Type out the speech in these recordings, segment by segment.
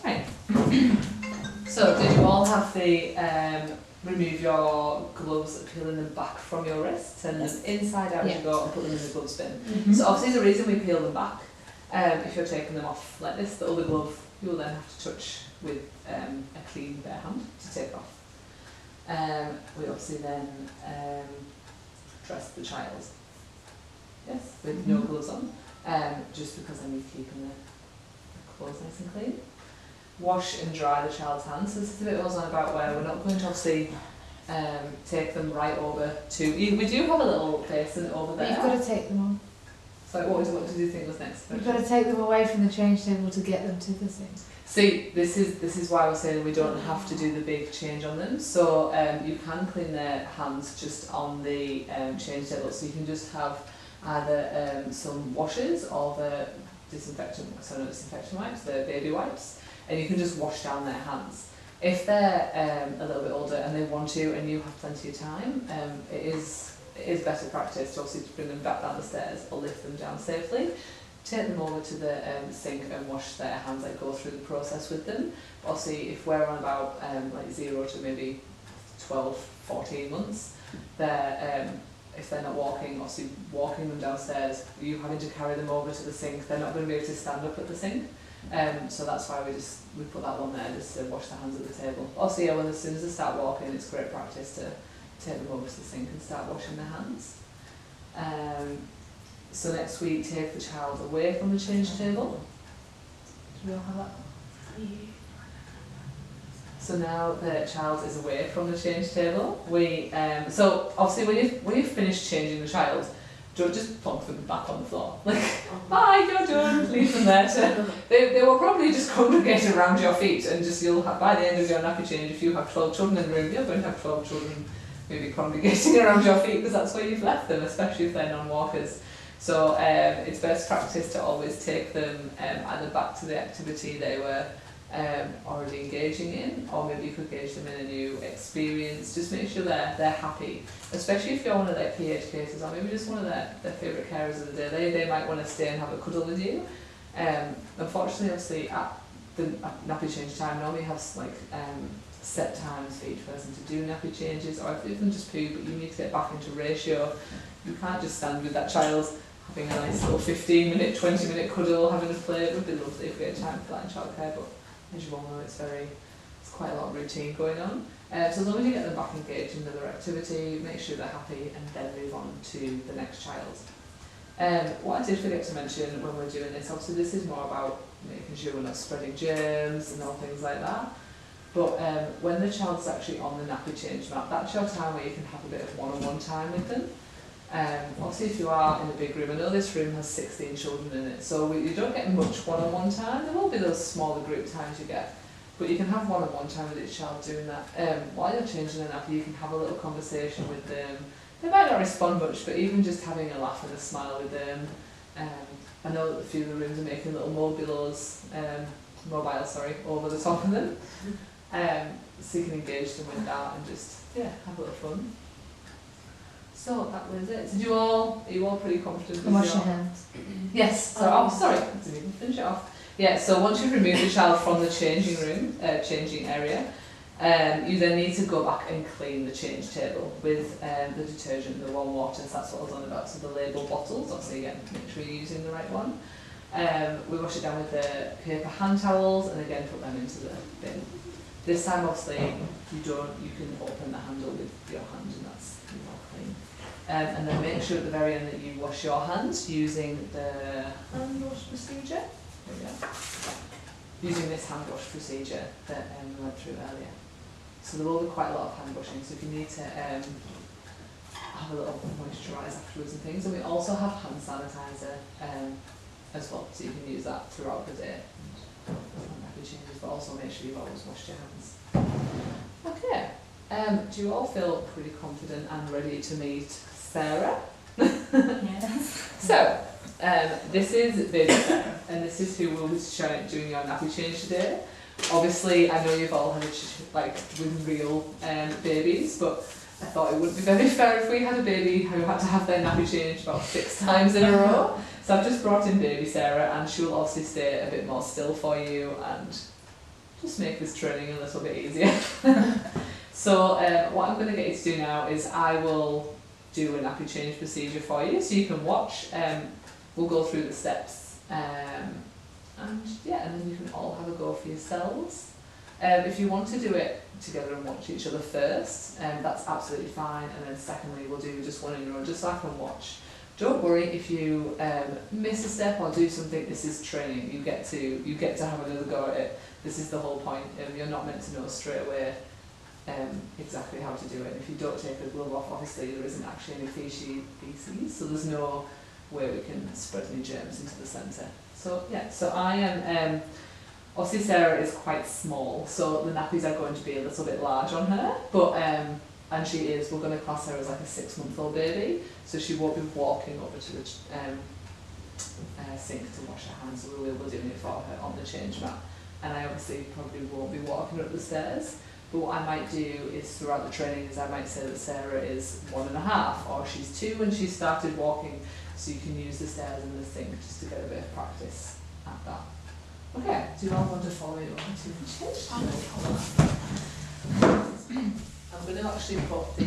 Right. So, did you all have the remove your gloves, peeling them back from your wrists, turn them inside out as you go and put them in the glove bin? So obviously the reason we peel them back, if you're taking them off like this, the other glove you'll then have to touch with a clean bare hand to take off. We obviously then dress the child, yes, with no gloves on, just because I need keeping the clothes nice and clean. Wash and dry the child's hands. So this is the bit I was on about where we're not going to obviously take them right over to. We do have a little basin over there. But you've got to take them on. So what did you think was next? You've got to take them away from the change table to get them to the sink. See, this is why we're saying we don't have to do the big change on them. So you can clean their hands just on the change table. So you can just have either some washes or the disinfectant wipes, the baby wipes. And you can just wash down their hands. If they're a little bit older and they want to, and you have plenty of time, it is better practice to obviously bring them back down the stairs or lift them down safely. Take them over to the sink and wash their hands, like go through the process with them. But obviously, if we're on about like 0 to maybe 12, 14 months, if they're not walking, obviously walking them downstairs, you having to carry them over to the sink, they're not going to be able to stand up at the sink. So that's why we put that one there, just to wash their hands at the table. Also, yeah, as soon as they start walking, it's great practice to take them over to the sink and start washing their hands. So next we take the child away from the change table. Do we all have that? So now the child is away from the change table. So obviously when you've finished changing the child, don't just plonk them back on the floor. Like, bye, you're done, leave them there. They will probably just congregate around your feet, and just you'll have, by the end of your nappy change, if you have 12 children in the room, you're going to have 12 children maybe congregating around your feet, because that's where you've left them, especially if they're non-walkers. So it's best practice to always take them either back to the activity they were already engaging in, or maybe you could engage them in a new experience. Just make sure they're happy, especially if you're one of their PH cases, or maybe just one of their favourite carers of the day. They might want to stay and have a cuddle with you. Unfortunately, obviously, at the nappy change time, normally have like set times for each person to do nappy changes, or even just poo, but you need to get back into ratio. You can't just stand with that child having a nice little 15-minute, 20-minute cuddle, having a play. It would be lovely if we had time for that in childcare, but as you all know, it's quite a lot of routine going on. So as long as you get them back engaged in another activity, make sure they're happy, and then move on to the next child. What I did forget to mention when we're doing this, obviously this is more about making sure we're not spreading germs and all things like that. But when the child's actually on the nappy change mat, that's your time where you can have a bit of one-on-one time with them. Obviously if you are in a big room, I know this room has 16 children in it, so you don't get much one-on-one time. There will be those smaller group times you get, but you can have one-on-one time with each child doing that. While you're changing the nappy, you can have a little conversation with them. They might not respond much, but even just having a laugh and a smile with them. I know that a few of the rooms are making little mobiles over the top of them. So you can engage them with that and just have a little fun. So that was it. Are you all pretty confident? And wash your hands. Yes. So sorry, I didn't even finish it off. Yeah. So once you've removed the child from the changing room, changing area, you then need to go back and clean the change table with the detergent, the warm water. So that's what I was on about. So the label bottles. Obviously, again, make sure you're using the right one. We wash it down with the paper hand towels, and again put them into the bin. This time, obviously, you can open the handle with your hand, and that's all clean. And then make sure at the very end that you wash your hands using the hand wash procedure. There we go. Using this hand wash procedure that we went through earlier. So there will be quite a lot of hand washing, so if you need to have a little moisturise afterwards and things. And we also have hand sanitizer as well, so you can use that throughout the day. Changes, but also make sure you've always washed your hands. Okay, do you all feel pretty confident and ready to meet Sarah? Yes. So, this is baby Sarah, and this is who will be doing your nappy change today. Obviously, I know you've all had with real babies, but I thought it wouldn't be very fair if we had a baby who had to have their nappy changed about 6 times in a row. So I've just brought in baby Sarah, and she will obviously stay a bit more still for you and just make this training a little bit easier. So what I'm going to get you to do now is I will do a nappy change procedure for you, so you can watch. We'll go through the steps, and yeah, and then you can all have a go for yourselves. If you want to do it together and watch each other first, that's absolutely fine. And then secondly, we'll do just one in your own, just so I can watch. Don't worry if you miss a step or do something. This is training. You get to have another go at it. This is the whole point. You're not meant to know straight away exactly how to do it. If you don't take a glove off, obviously there isn't actually any feces, so there's no way we can spread any germs into the centre. So yeah, so I am. Obviously Sarah is quite small, so the nappies are going to be a little bit large on her, but and we're going to class her as like a 6-month-old baby, so she won't be walking over to the sink to wash her hands, so we will be doing it for her on the change mat. And I obviously probably won't be walking up the stairs, but what I might do is throughout the training is I might say that Sarah is 1.5 or she's 2 and she's started walking, so you can use the stairs and the sink just to get a bit of practice at that. Okay, do you all want to follow me over to the change? I'm going to actually put the,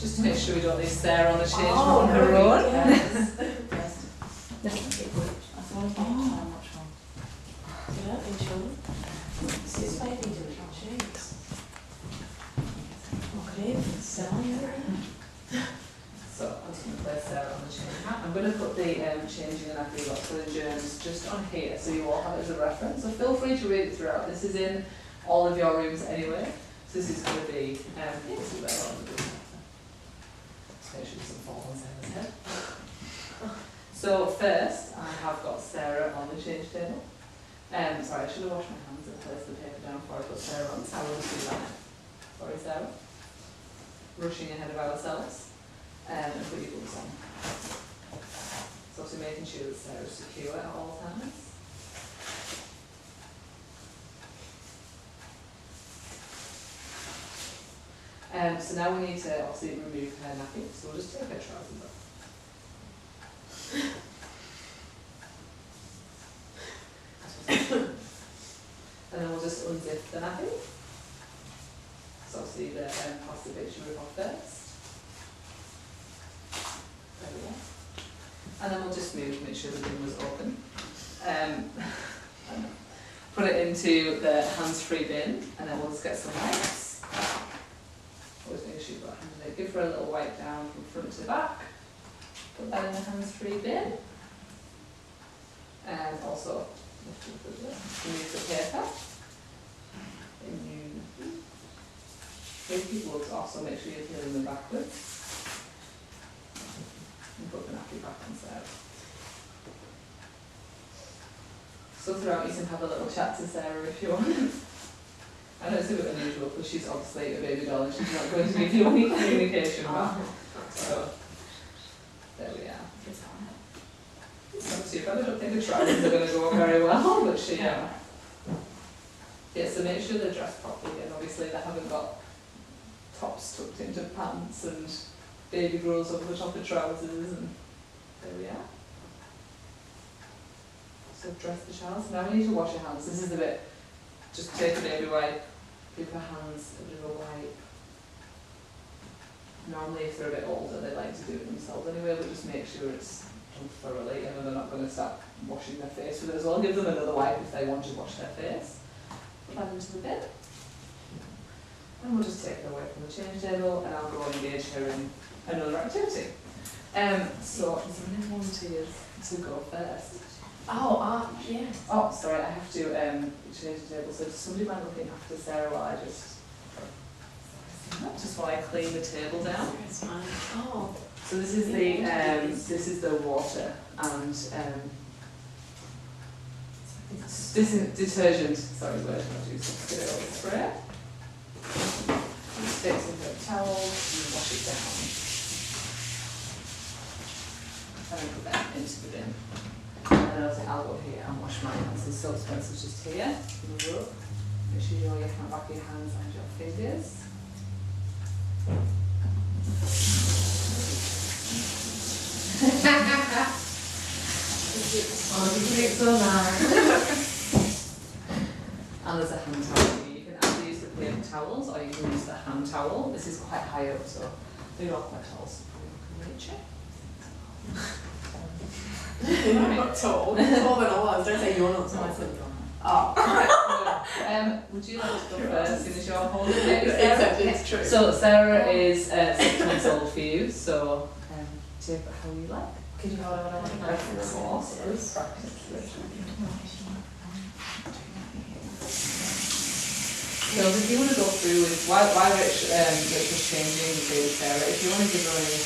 just to make sure we don't leave Sarah on the change on her own. So I'm just going to place Sarah on the change mat. I'm going to put the changing and nappy lots for the germs just on here, so you all have it as a reference. So feel free to read it throughout. This is in all of your rooms anyway. So this is going to be, this is where I'm going to do. Make sure doesn't fall on Sarah's head. So first, I have got Sarah on the change table. Sorry, I should have washed my hands and placed the paper down before I put Sarah on, so I will do that. Sorry, Sarah. Rushing ahead of ourselves. And put your gloves on. So obviously making sure that Sarah's secure at all times. So now we need to obviously remove her nappy, so we'll just take her trousers off. And then we'll just unzip the nappy. So obviously the plastic bit should rip off first. There we go. And then we'll just make sure the bin was open. Put it into the hands-free bin, and then we'll just get some wipes. Always make sure you've got hands in it. Give her a little wipe down from front to back. Put that in the hands-free bin. And also remove the paper. Take your gloves off, so make sure you're peeling them backwards. And put the nappy back on Sarah. So throughout you can have a little chat to Sarah if you want. I know it's a bit unusual because she's obviously a baby doll and she's not going to give you any communication back. So there we are. It's not too bad. I don't think the trousers are going to go very well, but she yeah, so make sure they're dressed properly, and obviously they haven't got tops tucked into pants and baby grows over the top of trousers, and there we are. So dress the child. So now we need to wash your hands. This is the bit, just take a baby wipe, give her hands a bit of a wipe. Normally if they're a bit older they like to do it themselves anyway, but just make sure it's done thoroughly, and then they're not going to start washing their face with it as well. Give them another wipe if they want to wash their face. Put that into the bin. And we'll just take her away from the change table, and I'll go and engage her in another activity. So is there anyone to go first? Yes. Oh, sorry, I have to change the table. So does somebody mind looking after Sarah while I just while I clean the table down? It's fine. Oh. So this is the water and this is detergent. Sorry, word not used. Let's get it over spray. Just take some wet towels and wash it down. And then put that into the bin. And then I'll go here and wash my hands. The soap dispenser's just here. Make sure you know your back of your hands and your fingers. Oh, you think so now? And there's a hand towel. You can either use the paper towels or you can use the hand towel. This is quite high up, so they're all quite tall, so you can reach it. I'm not tall. Taller than I was. Don't say you're not tall. Oh. Would you like to go first, seeing as you're holding it, Sarah? Except it's true. So Sarah is 6 months old for you, so take it how you like. Could you hold on? Of course, it's practice. So if you want to go through with why Rich was changing the food, Sarah, if you want to give her any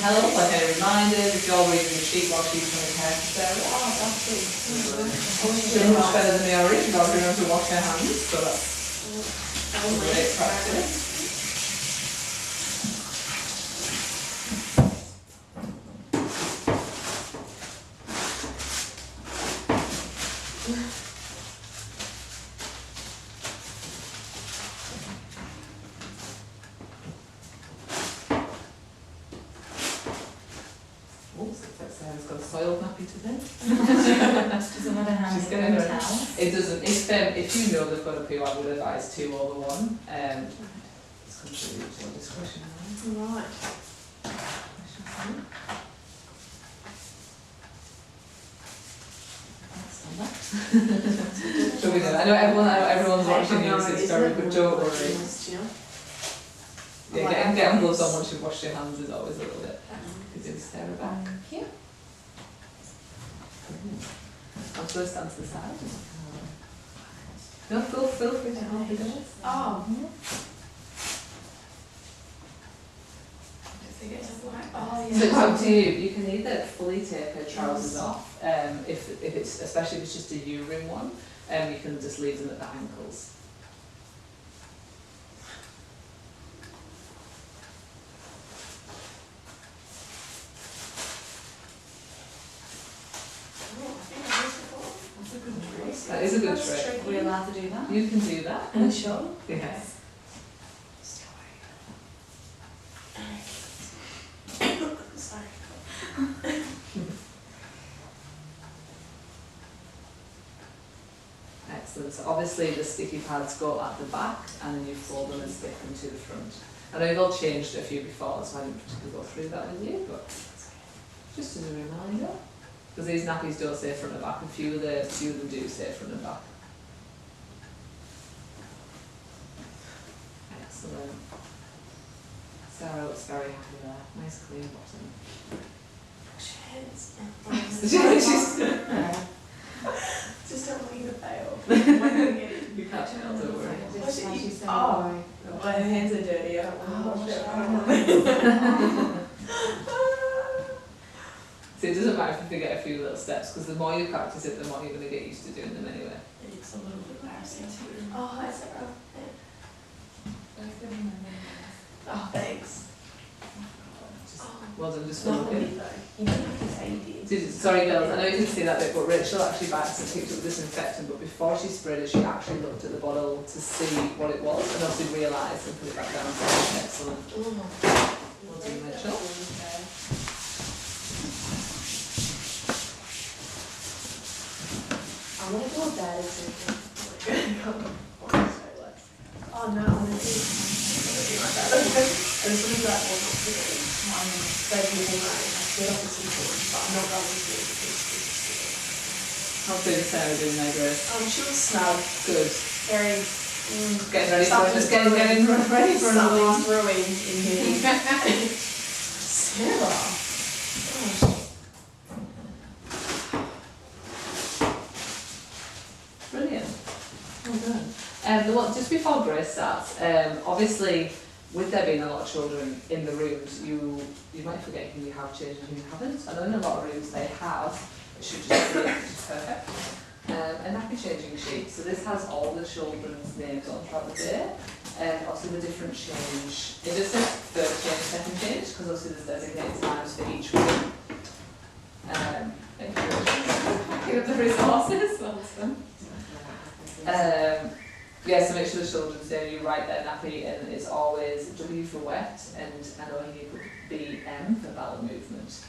help, like any reminders, if you're reading the sheet while she's trying to care for Sarah. Oh, that's good. She's doing much better than me already. She's got to remember to wash her hands, so that's great practice. Sarah's got a soiled nappy today. Doesn't matter how She's many gonna towels. It doesn't. If you know they've got a poo, I would advise 2 over 1. It's completely at your discretion. Right. So we know. I know everyone's watching you, so it's very good. Don't worry. Yeah, getting gloves on once you've washed your hands is always a little bit. You can stare back. Here. I'm supposed to stand to the side. No, feel free to hold the doors. Oh. Oh, yeah. So it's up to you. You can either fully take her trousers off, if it's especially if it's just a urine one, you can just leave them at the ankles. That is a good trick. Are we allowed to do that? You can do that. Are you sure? Yes. Sorry. Excellent. So obviously the sticky pads go at the back and then you fold them and stick them to the front. I know you've all changed a few before, so I didn't particularly go through that with you, but just as a reminder. Because these nappies don't say front and back, a few of them do say front and back. Excellent. Sarah looks very happy there. Nice clean bottom. Cheers. Just don't want you to fail. You can't tell, don't worry. What's it? Oh, my hands are dirty. I don't want to wash it. So it doesn't matter if you forget a few little steps, because the more you practice it, the more you're going to get used to doing them anyway. It's a little bit embarrassing too. Oh, hi Sarah. Oh, thanks. Well done, just Not for looking. me though. You don't have to say you did. Sorry girls, I know you can see that bit, but Rachel actually backs and picked up disinfectant, but before she sprayed it, she actually looked at the bottle to see what it was, and obviously realised and put it back down. So excellent. Well done, Rachel. I want to do a bad example. Oh no, I want to do my bad. I just want to do that one, not today. So people know I split off the two things, but I'm not going to do it. How's baby Sarah doing there, Grace? She was snug. Good. Very. Getting ready for just getting ready for another one. Something's brewing in here. Sarah. Gosh. Brilliant. Well done. Just before Grace starts, obviously with there being a lot of children in the rooms, you might forget who you have changed and who you haven't. I know in a lot of rooms they have, it should just be perfect. A nappy changing sheet. So this has all the children's names on throughout the day. Obviously the different change. It just says first change, second change, because obviously there's designated times for each room. Picking up the resources. Yeah, so make sure the children's name, you write their nappy, and it's always W for wet, and I know you put BM for bowel movement.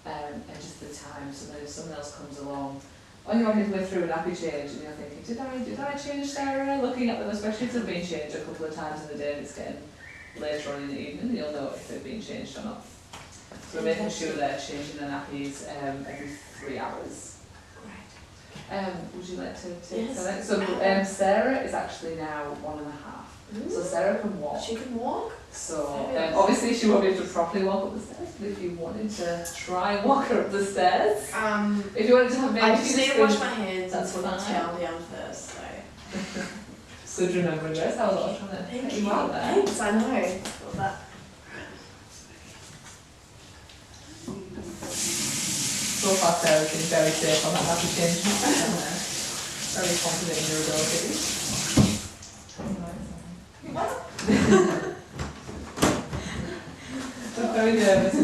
and just the time. So then if someone else comes along, on your way through an nappy change and you're thinking, did I change Sarah? Looking at them, especially if they've been changed a couple of times in the day and it's getting later on in the evening, you'll know if they've been changed or not. So we're making sure they're changing their nappies every 3 hours. Would you like to take that? So Sarah is actually now 1.5. So Sarah can walk. She can walk? So obviously she won't be able to properly walk up the stairs, but if you wanted to try and walk her up the stairs, if you wanted to have maybe... I just need to wash my hands that's and put the fine. towel down first, so... Good remembering, Grace. That was what I was trying to Thank think you. about there. Thanks, I know. Got that. So far Sarah's been very safe on that nappy change. Very confident in your abilities. I'm very nervous